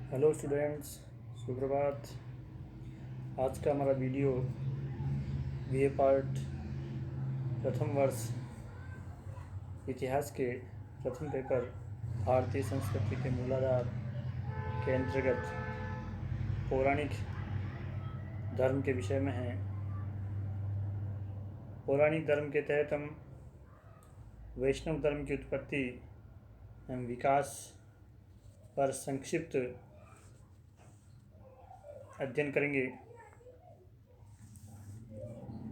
Hello students, सुप्रभात। आज का हमारा वीडियो बीए पार्ट प्रथम वर्ष इतिहास के प्रथम पेपर भारतीय संस्कृति के मूलाधार के अंतर्गत पौराणिक धर्म के विषय में है। पौराणिक धर्म के तहत हम वैष्णव धर्म की उत्पत्ति एवं विकास पर संक्षिप्त अध्ययन करेंगे।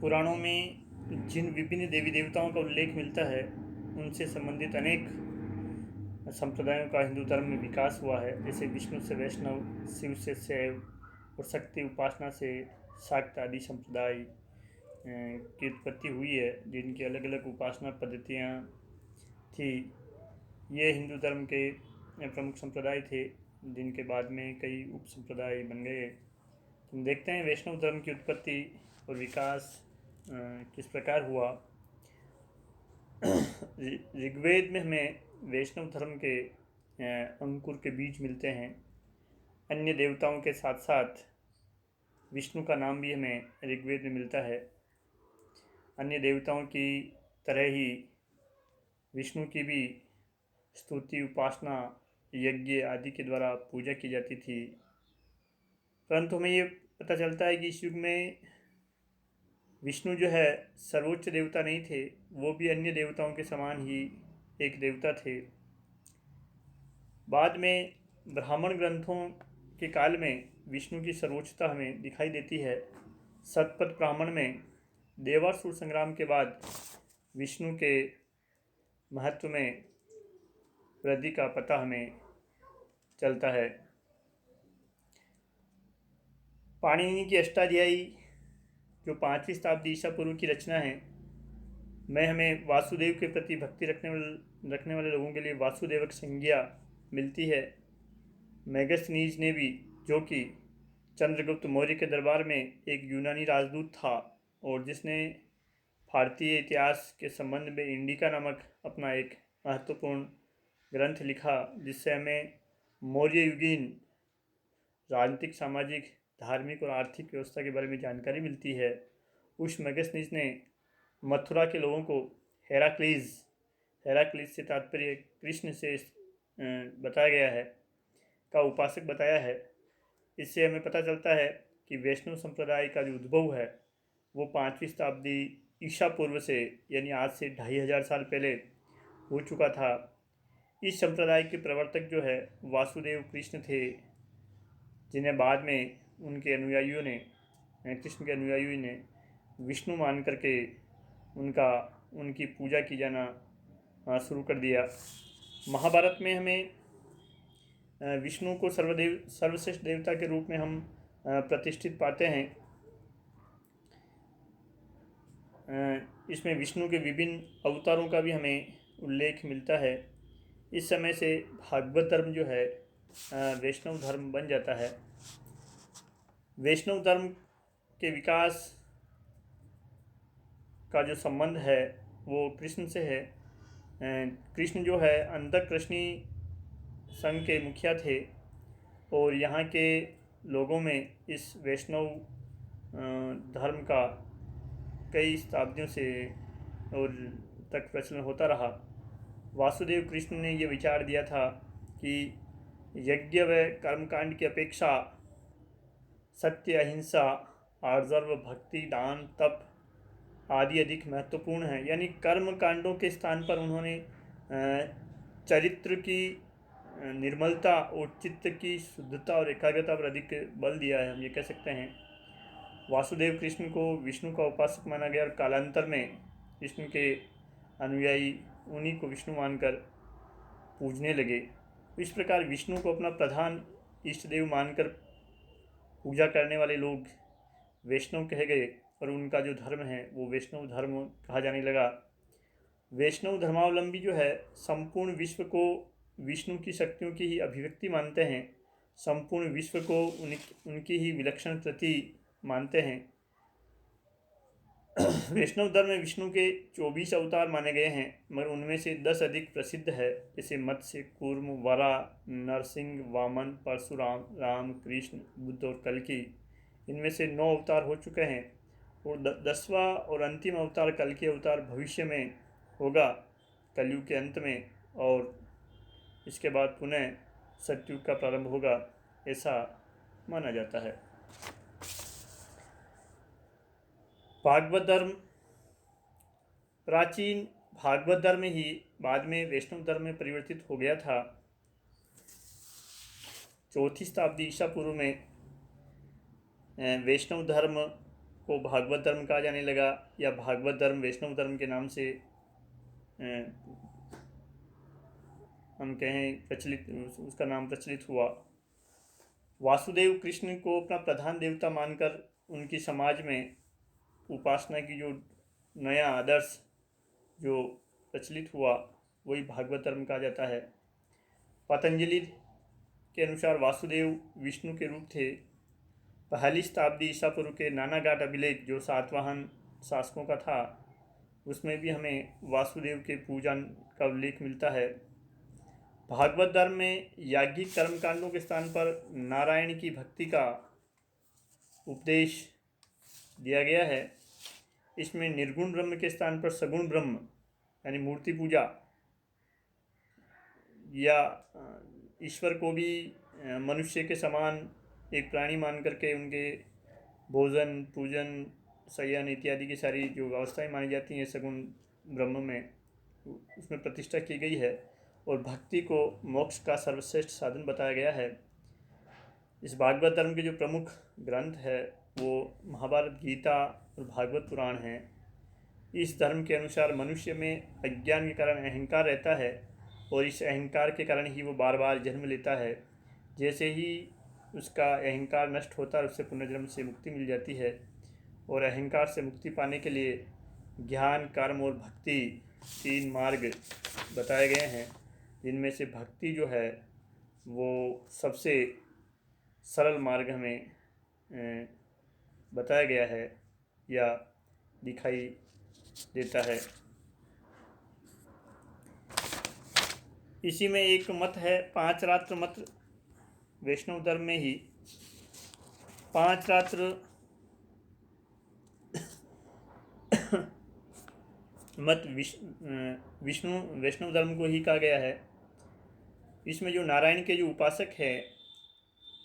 पुराणों में जिन विभिन्न देवी देवताओं का उल्लेख मिलता है उनसे संबंधित अनेक संप्रदायों का हिंदू धर्म में विकास हुआ है। जैसे विष्णु से वैष्णव, शिव से शैव और शक्ति उपासना से शाक्त आदि संप्रदाय की उत्पत्ति हुई है, जिनकी अलग अलग उपासना पद्धतियाँ थी। ये हिंदू धर्म के प्रमुख संप्रदाय थे, जिनके बाद में कई उप संप्रदाय बन गए। हम देखते हैं वैष्णव धर्म की उत्पत्ति और विकास किस प्रकार हुआ। ऋग्वेद में हमें वैष्णव धर्म के अंकुर के बीज मिलते हैं। अन्य देवताओं के साथ साथ विष्णु का नाम भी हमें ऋग्वेद में मिलता है। अन्य देवताओं की तरह ही विष्णु की भी स्तुति, उपासना, यज्ञ आदि के द्वारा पूजा की जाती थी। परंतु हमें ये पता चलता है कि इस युग में विष्णु जो है सर्वोच्च देवता नहीं थे, वो भी अन्य देवताओं के समान ही एक देवता थे। बाद में ब्राह्मण ग्रंथों के काल में विष्णु की सर्वोच्चता हमें दिखाई देती है। शतपथ ब्राह्मण में देवासुर संग्राम के बाद विष्णु के महत्व में वृद्धि का पता हमें चलता है। पाणिनि की अष्टाध्यायी जो 5वीं शताब्दी ईसा पूर्व की रचना है, में हमें वासुदेव के प्रति भक्ति रखने वाले लोगों के लिए वासुदेवक संज्ञा मिलती है। मेगस्थनीज ने भी, जो कि चंद्रगुप्त मौर्य के दरबार में एक यूनानी राजदूत था और जिसने भारतीय इतिहास के संबंध में इंडिका नामक अपना एक महत्वपूर्ण ग्रंथ लिखा, जिससे हमें मौर्य युगीन राजनीतिक, सामाजिक, धार्मिक और आर्थिक व्यवस्था के बारे में जानकारी मिलती है। उस मेगस्थनीज ने मथुरा के लोगों को हेराक्लीज से तात्पर्य कृष्ण से बताया गया है का उपासक बताया है। इससे हमें पता चलता है कि वैष्णव संप्रदाय का जो उद्भव है वो 5वीं शताब्दी ईसा पूर्व से, यानी आज से 2500 साल पहले हो चुका था। इस संप्रदाय के प्रवर्तक जो है वासुदेव कृष्ण थे, जिन्हें बाद में उनके अनुयायियों ने, कृष्ण के अनुयायियों ने विष्णु मान करके उनकी पूजा की जाना शुरू कर दिया। महाभारत में हमें विष्णु को सर्वश्रेष्ठ देवता के रूप में हम प्रतिष्ठित पाते हैं। इसमें विष्णु के विभिन्न अवतारों का भी हमें उल्लेख मिलता है। इस समय से भागवत धर्म जो है वैष्णव धर्म बन जाता है। वैष्णव धर्म के विकास का जो संबंध है वो कृष्ण से है। कृष्ण जो है अंतःकृष्णी संघ के मुखिया थे और यहाँ के लोगों में इस वैष्णव धर्म का कई शताब्दियों से और तक प्रचलन होता रहा। वासुदेव कृष्ण ने यह विचार दिया था कि यज्ञ व कर्मकांड की अपेक्षा सत्य, अहिंसा, आर्जव, भक्ति, दान, तप आदि अधिक महत्वपूर्ण है। यानी कर्म कांडों के स्थान पर उन्होंने चरित्र की निर्मलता और चित्त की शुद्धता और एकाग्रता पर अधिक बल दिया है, हम ये कह सकते हैं। वासुदेव कृष्ण को विष्णु का उपासक माना गया और कालांतर में विष्णु के अनुयायी उन्हीं को विष्णु मानकर पूजने लगे। इस प्रकार विष्णु को अपना प्रधान इष्ट देव मानकर पूजा करने वाले लोग वैष्णव कहे गए और उनका जो धर्म है वो वैष्णव धर्म कहा जाने लगा। वैष्णव धर्मावलंबी जो है संपूर्ण विश्व को विष्णु की शक्तियों की ही अभिव्यक्ति मानते हैं, संपूर्ण विश्व को उनकी ही विलक्षण प्रति मानते हैं। वैष्णव धर्म में विष्णु के 24 अवतार माने गए हैं, मगर उनमें से 10 अधिक प्रसिद्ध है, जैसे मत्स्य, कूर्म, वराह, नरसिंह, वामन, परशुराम, राम, कृष्ण, बुद्ध और कल्कि। इनमें से 9 अवतार हो चुके हैं और 10वां और अंतिम अवतार कल्कि अवतार भविष्य में होगा, कलयुग के अंत में, और इसके बाद पुनः सतयुग का प्रारंभ होगा, ऐसा माना जाता है। भागवत धर्म प्राचीन भागवत धर्म ही बाद में वैष्णव धर्म में परिवर्तित हो गया था। 4वीं शताब्दी ईसा पूर्व में वैष्णव धर्म को भागवत धर्म कहा जाने लगा, या भागवत धर्म वैष्णव धर्म के नाम से हम कहें प्रचलित, उसका नाम प्रचलित हुआ। वासुदेव कृष्ण को अपना प्रधान देवता मानकर उनकी समाज में उपासना की जो नया आदर्श जो प्रचलित हुआ, वही भागवत धर्म कहा जाता है। पतंजलि के अनुसार वासुदेव विष्णु के रूप थे। 1ली शताब्दी ईसा पूर्व के नानाघाट अभिलेख जो सातवाहन शासकों का था, उसमें भी हमें वासुदेव के पूजन का उल्लेख मिलता है। भागवत धर्म में याज्ञिक कर्मकांडों के स्थान पर नारायण की भक्ति का उपदेश दिया गया है। इसमें निर्गुण ब्रह्म के स्थान पर सगुण ब्रह्म यानी मूर्ति पूजा या ईश्वर को भी मनुष्य के समान एक प्राणी मान करके उनके भोजन, पूजन, शयन इत्यादि की सारी जो व्यवस्थाएं मानी जाती हैं सगुण ब्रह्म में, उसमें प्रतिष्ठा की गई है और भक्ति को मोक्ष का सर्वश्रेष्ठ साधन बताया गया है। इस भागवत धर्म के जो प्रमुख ग्रंथ है वो महाभारत, गीता और भागवत पुराण हैं। इस धर्म के अनुसार मनुष्य में अज्ञान के कारण अहंकार रहता है और इस अहंकार के कारण ही वो बार बार जन्म लेता है। जैसे ही उसका अहंकार नष्ट होता है, उससे पुनर्जन्म से मुक्ति मिल जाती है। और अहंकार से मुक्ति पाने के लिए ज्ञान, कर्म और भक्ति 3 मार्ग बताए गए हैं, जिनमें से भक्ति जो है वो सबसे सरल मार्ग हमें बताया गया है या दिखाई देता है। इसी में एक मत है 5 रात्र मत। वैष्णव धर्म में ही 5 रात्र मत विष्णु वैष्णव धर्म को ही कहा गया है। इसमें जो नारायण के जो उपासक हैं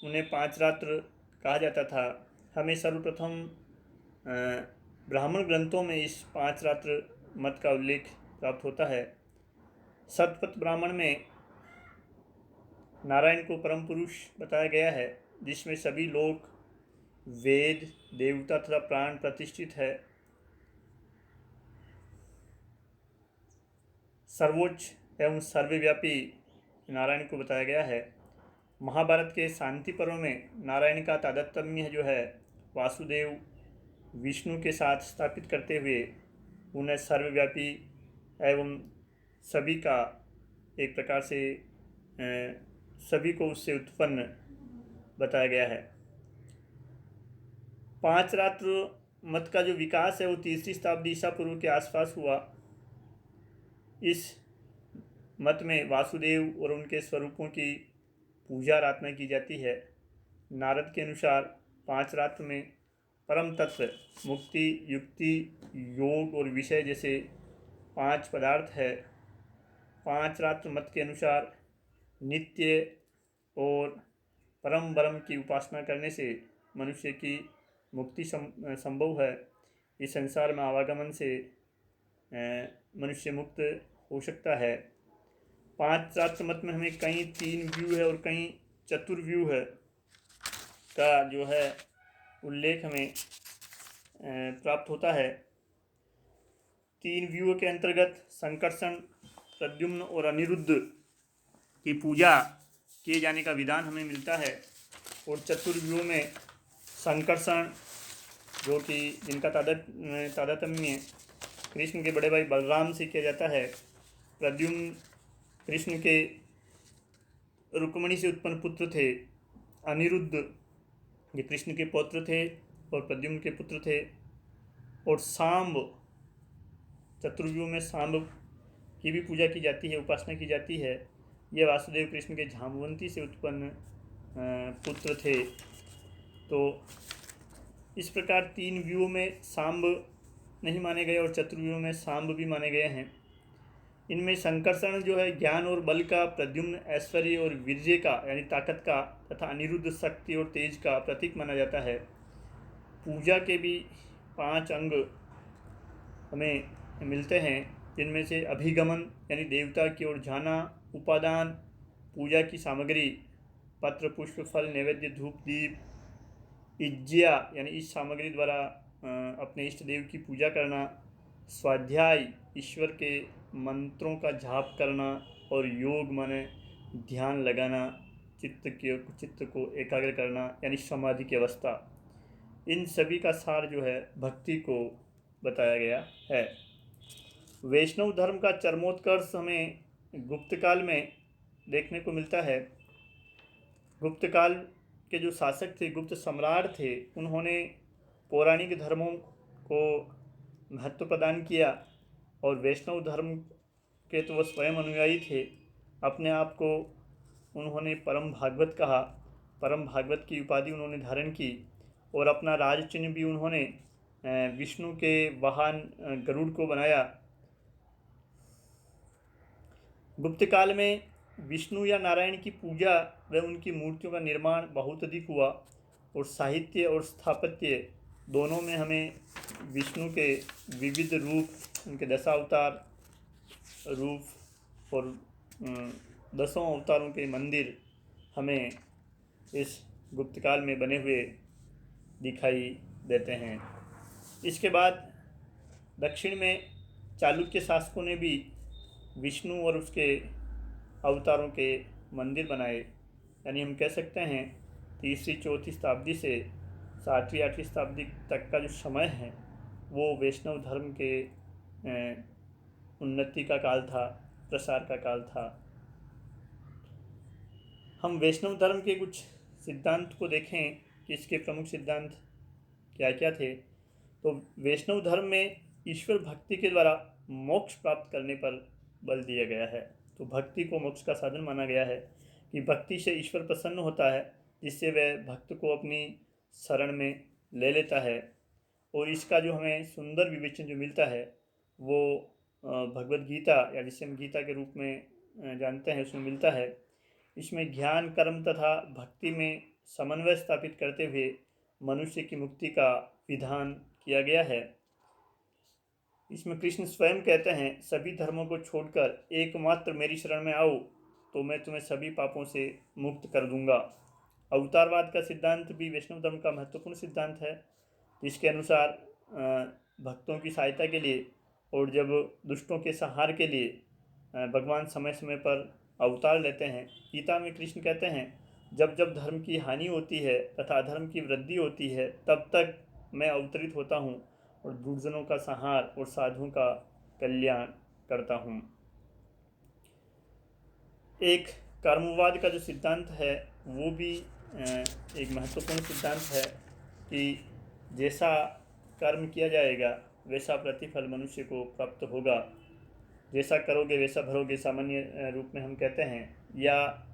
उन्हें 5 रात्र कहा जाता था। हमें सर्वप्रथम ब्राह्मण ग्रंथों में इस 5 रात्र मत का उल्लेख प्राप्त होता है। सतपथ ब्राह्मण में नारायण को परम पुरुष बताया गया है, जिसमें सभी लोक, वेद, देवता तथा प्राण प्रतिष्ठित है। सर्वोच्च एवं सर्वव्यापी नारायण को बताया गया है। महाभारत के शांति पर्व में नारायण का तादात्म्य जो है वासुदेव विष्णु के साथ स्थापित करते हुए उन्हें सर्वव्यापी एवं सभी का एक प्रकार से सभी को उससे उत्पन्न बताया गया है। 5 रात्र मत का जो विकास है वो 3री शताब्दी ईसा पूर्व के आसपास हुआ। इस मत में वासुदेव और उनके स्वरूपों की पूजा आराधना की जाती है। नारद के अनुसार 5 रात्र में परम तत्व, मुक्ति, युक्ति, योग और विषय जैसे 5 पदार्थ है। 5 रात्र मत के अनुसार नित्य और परम ब्रह्म की उपासना करने से मनुष्य की मुक्ति संभव है। इस संसार में आवागमन से मनुष्य मुक्त हो सकता है। 5 रात्र मत में हमें कहीं 3 व्यू है और कहीं चतुर्व्यू है का जो है उल्लेख हमें प्राप्त होता है। 3 व्यू के अंतर्गत संकर्षण, प्रद्युम्न और अनिरुद्ध की पूजा किए जाने का विधान हमें मिलता है। और चतुर्व्यूह में संकर्षण जो कि जिनका तादात्म्य कृष्ण के बड़े भाई बलराम से किया जाता है। प्रद्युम्न कृष्ण के रुक्मिणी से उत्पन्न पुत्र थे। अनिरुद्ध ये कृष्ण के पौत्र थे और प्रद्युम्न के पुत्र थे। और सांब, चतुर्व्यूह में सांब की भी पूजा की जाती है, उपासना की जाती है। ये वासुदेव कृष्ण के जाम्बवंती से उत्पन्न पुत्र थे। तो इस प्रकार 3 व्यूह में सांब नहीं माने गए और चतुर्व्यूह में सांब भी माने गए हैं। इनमें संकर्षण जो है ज्ञान और बल का, प्रद्युम्न ऐश्वर्य और वीर्य का यानी ताकत का, तथा अनिरुद्ध शक्ति और तेज का प्रतीक माना जाता है। पूजा के भी 5 अंग हमें मिलते हैं, जिनमें से अभिगमन यानी देवता की ओर जाना, उपादान पूजा की सामग्री, पत्र पुष्प फल नैवेद्य धूप दीप, इज्जिया यानी इस सामग्री द्वारा अपने इष्ट देव की पूजा करना, स्वाध्याय ईश्वर के मंत्रों का जाप करना, और योग माने ध्यान लगाना, चित्त को एकाग्र करना यानी समाधि की अवस्था। इन सभी का सार जो है भक्ति को बताया गया है। वैष्णव धर्म का चरमोत्कर्ष हमें गुप्त काल में देखने को मिलता है। गुप्त काल के जो शासक थे, गुप्त सम्राट थे, उन्होंने पौराणिक धर्मों को महत्व प्रदान किया और वैष्णव धर्म के तो वह स्वयं अनुयायी थे। अपने आप को उन्होंने परम भागवत कहा, परम भागवत की उपाधि उन्होंने धारण की और अपना राज चिन्ह भी उन्होंने विष्णु के वाहन गरुड़ को बनाया। गुप्त काल में विष्णु या नारायण की पूजा व उनकी मूर्तियों का निर्माण बहुत अधिक हुआ और साहित्य और स्थापत्य दोनों में हमें विष्णु के विविध रूप, उनके दशावतार रूप और 10 अवतारों के मंदिर हमें इस गुप्त काल में बने हुए दिखाई देते हैं। इसके बाद दक्षिण में चालुक्य शासकों ने भी विष्णु और उसके अवतारों के मंदिर बनाए। यानी हम कह सकते हैं 3री-4वीं शताब्दी से 7वीं-8वीं शताब्दी तक का जो समय है वो वैष्णव धर्म के उन्नति का काल था, प्रसार का काल था। हम वैष्णव धर्म के कुछ सिद्धांत को देखें कि इसके प्रमुख सिद्धांत क्या क्या थे। तो वैष्णव धर्म में ईश्वर भक्ति के द्वारा मोक्ष प्राप्त करने पर बल दिया गया है। तो भक्ति को मोक्ष का साधन माना गया है कि भक्ति से ईश्वर प्रसन्न होता है, जिससे वह भक्त को अपनी शरण में ले लेता है। और इसका जो हमें सुंदर विवेचन जो मिलता है वो भगवद गीता या जिसे हम गीता के रूप में जानते हैं उसमें मिलता है। इसमें ज्ञान, कर्म तथा भक्ति में समन्वय स्थापित करते हुए मनुष्य की मुक्ति का विधान किया गया है। इसमें कृष्ण स्वयं कहते हैं, सभी धर्मों को छोड़कर एकमात्र मेरी शरण में आओ तो मैं तुम्हें सभी पापों से मुक्त कर दूंगा। अवतारवाद का सिद्धांत भी वैष्णव धर्म का महत्वपूर्ण सिद्धांत है, जिसके अनुसार भक्तों की सहायता के लिए और जब दुष्टों के संहार के लिए भगवान समय समय पर अवतार लेते हैं। गीता में कृष्ण कहते हैं, जब जब धर्म की हानि होती है तथा अधर्म की वृद्धि होती है तब तक मैं अवतरित होता हूँ और दुर्जनों का संहार और साधुओं का कल्याण करता हूँ। एक कर्मवाद का जो सिद्धांत है वो भी एक महत्वपूर्ण सिद्धांत है कि जैसा कर्म किया जाएगा वैसा प्रतिफल मनुष्य को प्राप्त होगा। जैसा करोगे वैसा भरोगे, सामान्य रूप में हम कहते हैं, या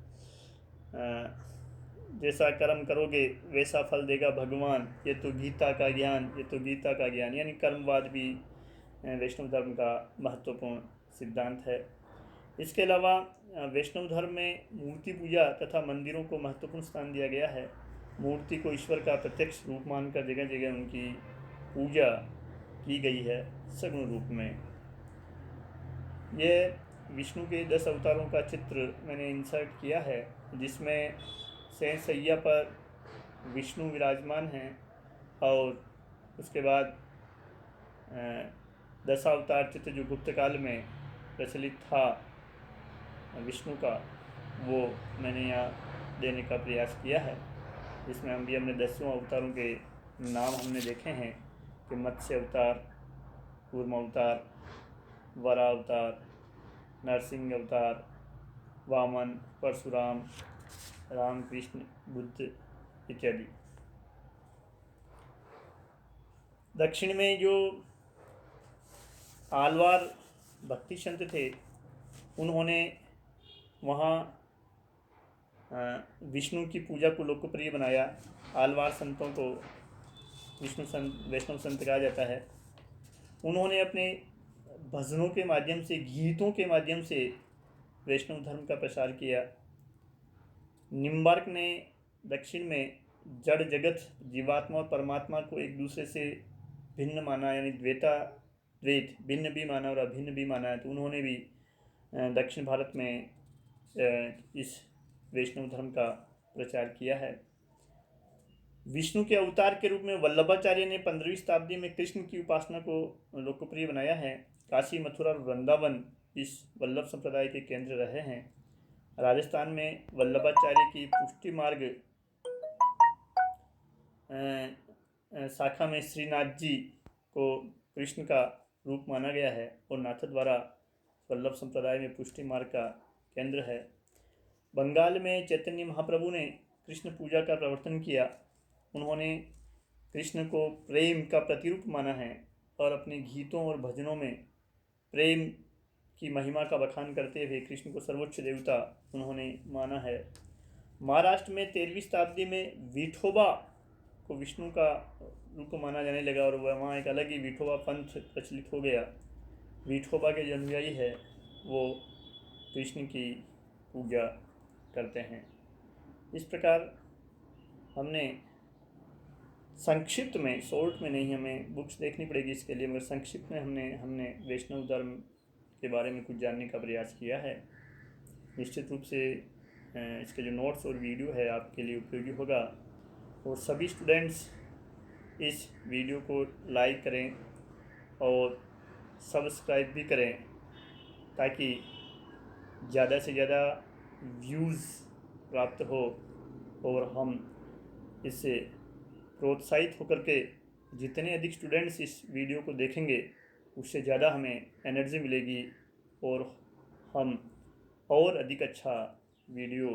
जैसा कर्म करोगे वैसा फल देगा भगवान। ये तो गीता का ज्ञान, यानी कर्मवाद भी वैष्णव धर्म का महत्वपूर्ण सिद्धांत है। इसके अलावा वैष्णव धर्म में मूर्ति पूजा तथा मंदिरों को महत्वपूर्ण स्थान दिया गया है। मूर्ति को ईश्वर का प्रत्यक्ष रूप मानकर जगह जगह उनकी पूजा की गई है सगुण रूप में। यह विष्णु के 10 अवतारों का चित्र मैंने इंसर्ट किया है, जिसमें शय्या पर विष्णु विराजमान हैं और उसके बाद 10 अवतार चित्र जो गुप्त काल में प्रचलित था विष्णु का, वो मैंने यहाँ देने का प्रयास किया है। जिसमें हमने 10 अवतारों के नाम हमने देखे हैं कि मत्स्य अवतार, कूर्म अवतार, वरा अवतार, नरसिंह अवतार, वामन, परशुराम, रामकृष्ण, बुद्ध इत्यादि। दक्षिण में जो आलवार भक्ति संत थे, उन्होंने वहाँ विष्णु की पूजा को लोकप्रिय बनाया। आलवार संतों को विष्णु संत, वैष्णव संत कहा जाता है। उन्होंने अपने भजनों के माध्यम से, गीतों के माध्यम से वैष्णव धर्म का प्रसार किया। निम्बार्क ने दक्षिण में जड़ जगत, जीवात्मा और परमात्मा को एक दूसरे से भिन्न माना, यानी द्वैत भिन्न भी माना और अभिन्न भी माना है। तो उन्होंने भी दक्षिण भारत में इस वैष्णव धर्म का प्रचार किया है। विष्णु के अवतार के रूप में वल्लभाचार्य ने 15वीं शताब्दी में कृष्ण की उपासना को लोकप्रिय बनाया है। काशी, मथुरा और वृंदावन इस वल्लभ संप्रदाय के केंद्र रहे हैं। राजस्थान में वल्लभाचार्य की पुष्टि मार्ग शाखा में श्रीनाथ जी को कृष्ण का रूप माना गया है और नाथद्वारा वल्लभ संप्रदाय में पुष्टि मार्ग का केंद्र है। बंगाल में चैतन्य महाप्रभु ने कृष्ण पूजा का प्रवर्तन किया। उन्होंने कृष्ण को प्रेम का प्रतिरूप माना है और अपने गीतों और भजनों में प्रेम की महिमा का बखान करते हुए कृष्ण को सर्वोच्च देवता उन्होंने माना है। महाराष्ट्र में 13वीं शताब्दी में विठोबा को विष्णु का रूप माना जाने लगा और वहाँ एक अलग ही विठोबा पंथ प्रचलित हो गया। विठोबा के जो अनुयायी है वो कृष्ण की पूजा करते हैं। इस प्रकार हमने संक्षिप्त में, शॉर्ट में नहीं, हमें बुक्स देखनी पड़ेगी इसके लिए, मगर संक्षिप्त में हमने वैष्णव धर्म के बारे में कुछ जानने का प्रयास किया है। निश्चित रूप से इसके जो नोट्स और वीडियो है आपके लिए उपयोगी होगा और सभी स्टूडेंट्स इस वीडियो को लाइक करें और सब्सक्राइब भी करें ताकि ज़्यादा से ज़्यादा व्यूज़ प्राप्त हो और हम इससे प्रोत्साहित होकर के जितने अधिक स्टूडेंट्स इस वीडियो को देखेंगे उससे ज़्यादा हमें एनर्जी मिलेगी और हम और अधिक अच्छा वीडियो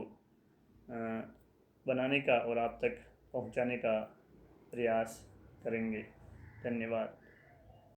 बनाने का और आप तक पहुंचाने का प्रयास करेंगे। धन्यवाद।